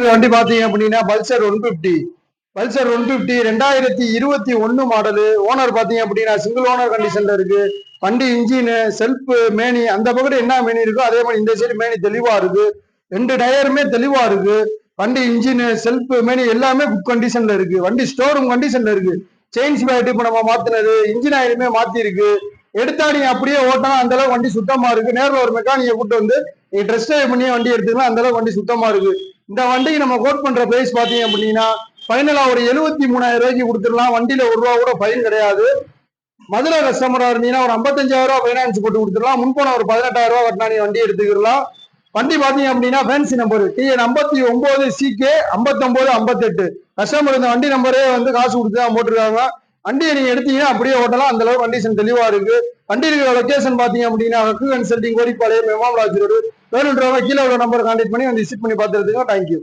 வண்டி பாத்தீங்க அப்படின்னா பல்சர் 150. Pulsar 150 2021 model. ஓனர் பாத்தீங்க அப்படின்னா சிங்கிள் ஓனர் கண்டிஷன்ல இருக்கு. வண்டி இன்ஜின் செல்ஃப் மேனி அந்த பக்கம் என்ன மேனி இருக்கோ அதே மாதிரி இந்த சைடு மேனி தெளிவா இருக்கு. 2 டயருமே தெளிவா இருக்கு. வண்டி இன்ஜின் செல்ஃப் மேனி எல்லாமே குட் கண்டிஷன்ல இருக்கு. வண்டி ஸ்டோரூம் கண்டிஷன்ல இருக்கு. செயின்ஸ் பேட் இப்ப நம்ம மாத்தினது, இன்ஜின் ஆயிலுமே மாத்தி இருக்கு. எடுத்தா நீங்க அப்படியே ஓட்டா அந்த அளவுக்கு வண்டி சுத்தமா இருக்கு. நேரில் ஒரு மெக்கானிக்கை கூட்டு வந்து நீங்க ட்ரெஸ் டிரைவ் பண்ணி வண்டி எடுத்துக்கலாம். அந்த அளவுக்கு வண்டி சுத்தமா இருக்கு. இந்த வண்டிக்கு நம்ம கோட் பண்ற பிரைஸ் பாத்தீங்க அப்படின்னா ஃபைனலா ஒரு 73,000 ரூபாய்க்கு கொடுத்துடலாம். வண்டியில ஒரு ரூபா கூட ஃபைன் கிடையாது. மதுரை கஸ்டமரா இருந்தீங்கன்னா ஒரு 55,000 ரூபாய் ஃபைனான்ஸ் போட்டு கொடுத்துடலாம். முன்பணம் ஒரு 18,000 ரூபாய் கட்டினா நீ வண்டி எடுத்துக்கலாம். வண்டி பாத்தீங்க அப்படின்னா fancy number TN 59 CK 5958. Customer இந்த வண்டி நம்பரே வந்து காசு கொடுத்து தான் போட்டிருக்காங்க. வண்டியை நீங்க எடுத்தீங்கன்னா அப்படியே ஓட்டலாம். அந்த அளவுக்கு கண்டிஷன் தெளிவா இருக்கு. வண்டி இருக்கிற லொகேஷன் பாத்தீங்க அப்படின்னா கன்சல்டிங் கோரிப்பாளையம் இமாம் ராஜ் ரோடு. வேணுன்றவங்க கீழே உள்ள நம்பர் கான்டாக்ட் பண்ணி வந்து விசிட் பண்ணி பார்த்துருக்கோம். தேங்க்யூ.